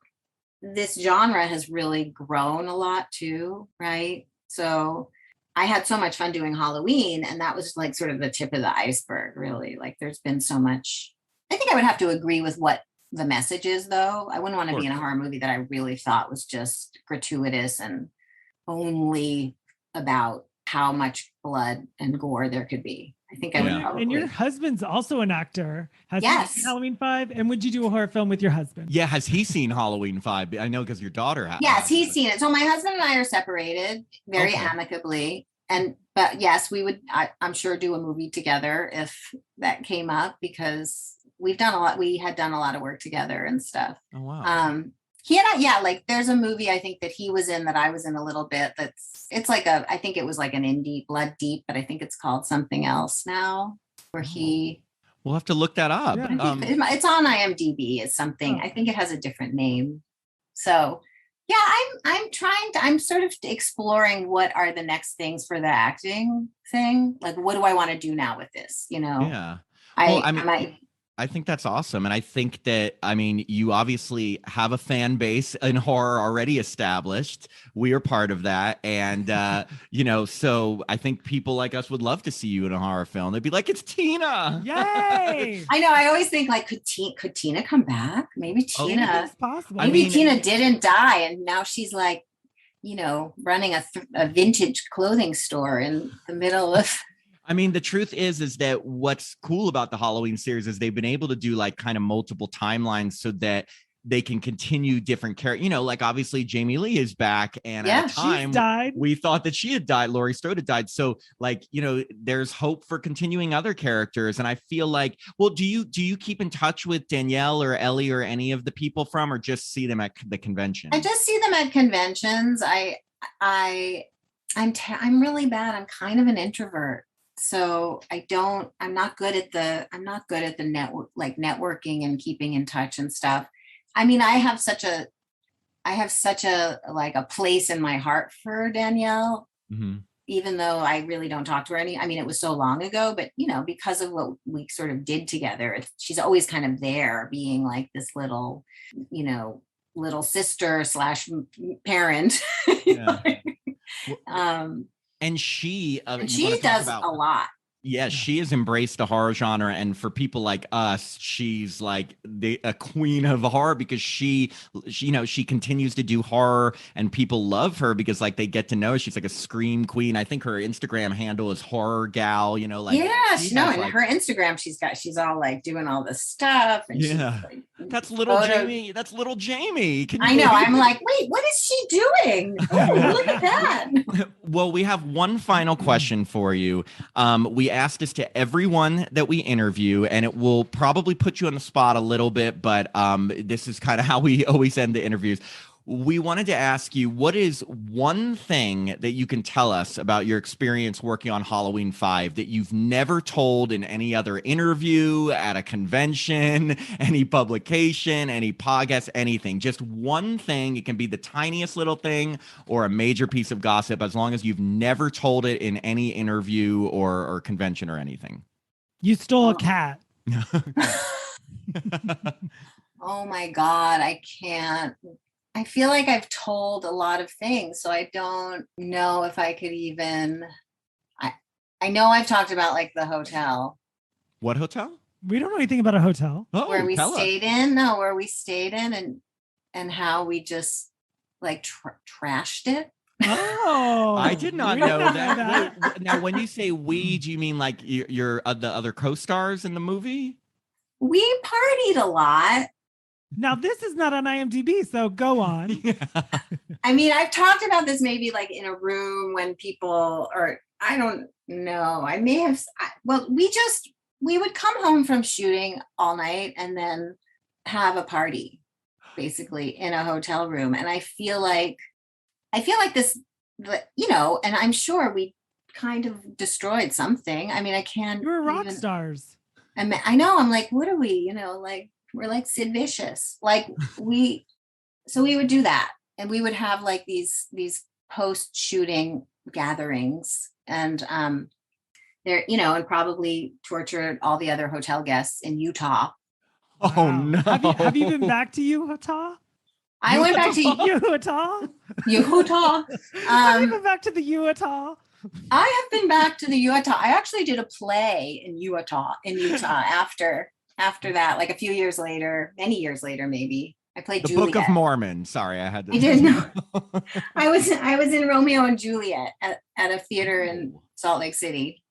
this genre has really grown a lot too. Right. So I had so much fun doing Halloween, and that was like sort of the tip of the iceberg, really. Like there's been so much, I think I would have to agree with what the message is, though. I wouldn't want to be in a horror movie that I really thought was just gratuitous and only about how much blood and gore there could be. I think I would probably. And your husband's also an actor. Has he Yes. seen Halloween 5? And would you do a horror film with your husband? Yeah, has he seen Halloween 5? I know because your daughter has. Yes, he's seen it. So my husband and I are separated very Okay. amicably. But yes, we would, I'm sure, do a movie together if that came up, because we had done a lot of work together and stuff. Oh, wow. He and I, like there's a movie I think that he was in that I was in a little bit. It's like I think it was like an indie, Blood Deep, but I think it's called something else now, where he. We'll have to look that up. Yeah. It's on IMDb. It's something. I think it has a different name. So yeah, I'm sort of exploring what are the next things for the acting thing. Like, what do I want to do now with this? Yeah. I think that's awesome. And I think that, you obviously have a fan base in horror already established. We are part of that. And, so I think people like us would love to see you in a horror film. They'd be like, it's Tina. Yay! I know. I always think like, could Tina come back? Maybe Tina. It's possible. Maybe Tina didn't die. And now she's like, running a vintage clothing store in the middle of. The truth is that what's cool about the Halloween series is they've been able to do like kind of multiple timelines so that they can continue different characters. Like obviously Jamie Lee is back, and at the time died. We thought that she had died. Laurie Strode had died. So like, there's hope for continuing other characters. And I feel like, well, do you keep in touch with Danielle or Ellie or any of the people from, or just see them at the convention? I just see them at conventions. I'm really bad. I'm kind of an introvert. So I'm not good at the network, like networking and keeping in touch and stuff. I have such a like a place in my heart for Danielle, even though I really don't talk to her it was so long ago, but because of what we sort of did together, she's always kind of there being like this little, little sister / parent. And she does a lot. Yeah, she has embraced the horror genre, and for people like us, she's like a queen of horror because she continues to do horror, and people love her because like they get to know her. She's like a scream queen. I think her Instagram handle is horror gal. In her Instagram, she's all like doing all this stuff. And yeah, like, that's little Jamie. That's little Jamie. I know. I'm like, wait, what is she doing? Oh, look at that. Well, we have one final question for you. We asked this to everyone that we interview, and it will probably put you on the spot a little bit, but this is kind of how we always end the interviews. We wanted to ask you, what is one thing that you can tell us about your experience working on Halloween 5 that you've never told in any other interview, at a convention, any publication, any podcast, anything? Just one thing. It can be the tiniest little thing or a major piece of gossip, as long as you've never told it in any interview or convention or anything. You stole a cat. Oh my God, I can't. I feel like I've told a lot of things, so I don't know if I could even. I know I've talked about like the hotel. What hotel? We don't know anything about a hotel. Oh, where we stayed in. No, where we stayed in, and how we just like trashed it. Oh, I did not know that. Now, when you say we, do you mean like you're the other co-stars in the movie? We partied a lot. Now, this is not on IMDb, so go on. Yeah. I've talked about this maybe like in a room when people, or I don't know. I may have, we would come home from shooting all night and then have a party basically in a hotel room. And I feel like this, and I'm sure we kind of destroyed something. I can't. You're rock stars. I know. I'm like, what are we, we're like Sid Vicious. Like we would do that. And we would have like these post-shooting gatherings and there, and probably torture all the other hotel guests in Utah. Oh, wow. No. Have you been back to Utah? I went back to Utah. Utah. Have you been back to the Utah? I have been back to the Utah. I actually did a play in Utah after that, like a few years later, many years later, maybe. I played The Juliet. Book of Mormon. Sorry, I had to. I didn't know. I was in Romeo and Juliet at a theater in Salt Lake City.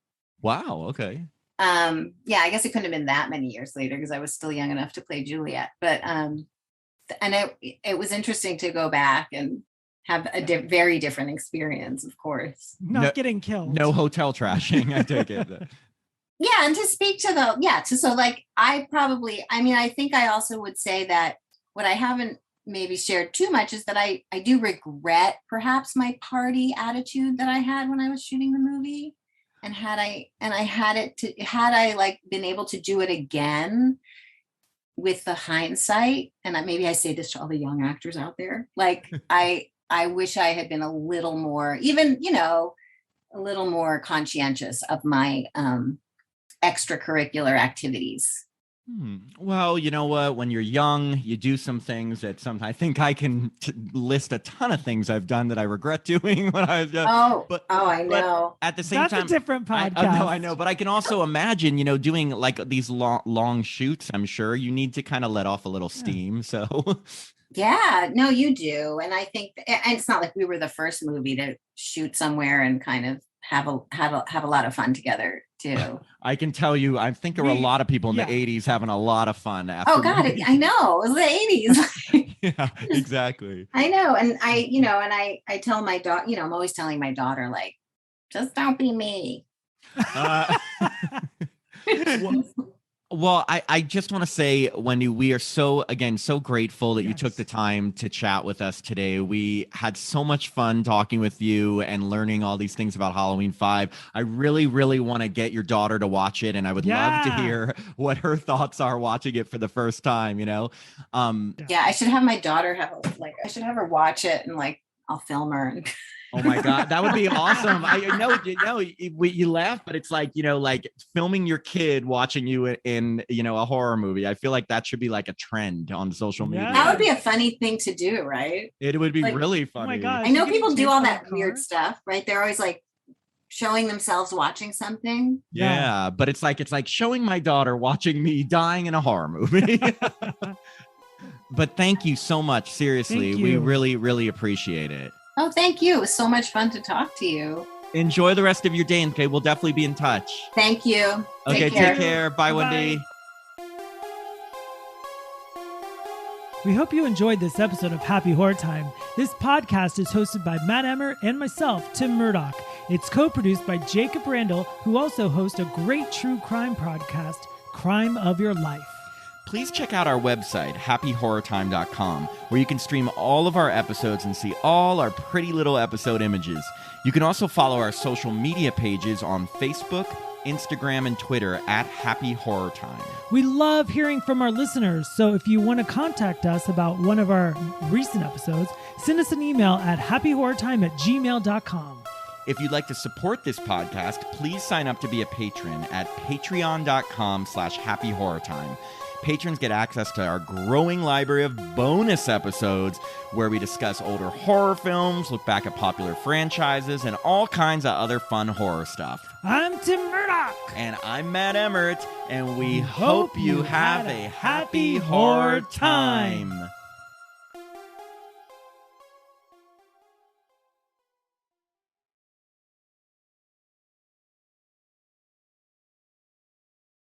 Wow. Okay. Yeah, I guess it couldn't have been that many years later because I was still young enough to play Juliet. But and it was interesting to go back and have a very different experience, of course. Not getting killed. No hotel trashing, I take it. Yeah, and to speak to so like I think I also would say that what I haven't maybe shared too much is that I do regret perhaps my party attitude that I had when I was shooting the movie. And had I like been able to do it again with the hindsight, and maybe I say this to all the young actors out there, like I wish I had been a little more, even, a little more conscientious of my extracurricular activities. Well, you know what? When you're young, you do some things that I think I can list a ton of things I've done that I regret doing when I was young. I know. At the same time, that's a different podcast. I know, but I can also imagine, doing like these long shoots. I'm sure you need to kind of let off a little steam. So. Yeah, no, you do, and I think, and it's not like we were the first movie to shoot somewhere and kind of have a lot of fun together too. I can tell you, I think there were a lot of people in the 80s having a lot of fun after. Oh God, I know. It was the 80s. Yeah, exactly. I know. And I tell my daughter, I'm always telling my daughter, like, just don't be me. Well, I just want to say, Wendy, we are so grateful that you took the time to chat with us today. We had so much fun talking with you and learning all these things about Halloween 5. I really, really want to get your daughter to watch it, and I would love to hear what her thoughts are watching it for the first time, Yeah, I should have my daughter I should have her watch it, and like I'll film her. And oh my God, that would be awesome. I know, you laugh, but it's like, like filming your kid watching you in, a horror movie. I feel like that should be like a trend on social media. That would be a funny thing to do, right? It would be really funny. Oh my God, I know people do all that weird stuff, right? They're always like showing themselves watching something. Yeah, but it's like showing my daughter watching me dying in a horror movie. But thank you so much. Seriously, we really, really appreciate it. Oh, thank you. It was so much fun to talk to you. Enjoy the rest of your day. Okay, we'll definitely be in touch. Thank you. Okay, take care. Bye, Wendy. We hope you enjoyed this episode of Happy Horror Time. This podcast is hosted by Matt Emmer and myself, Tim Murdoch. It's co-produced by Jacob Randall, who also hosts a great true crime podcast, Crime of Your Life. Please check out our website, happyhorrortime.com, where you can stream all of our episodes and see all our pretty little episode images. You can also follow our social media pages on Facebook, Instagram, and Twitter at Happy Horror Time. We love hearing from our listeners, so if you want to contact us about one of our recent episodes, send us an email at happyhorrortime@gmail.com. If you'd like to support this podcast, please sign up to be a patron at patreon.com/happyhorrortime. Patrons get access to our growing library of bonus episodes where we discuss older horror films, look back at popular franchises, and all kinds of other fun horror stuff. I'm Tim Murdoch. And I'm Matt Emmert, and we hope you have a happy horror time.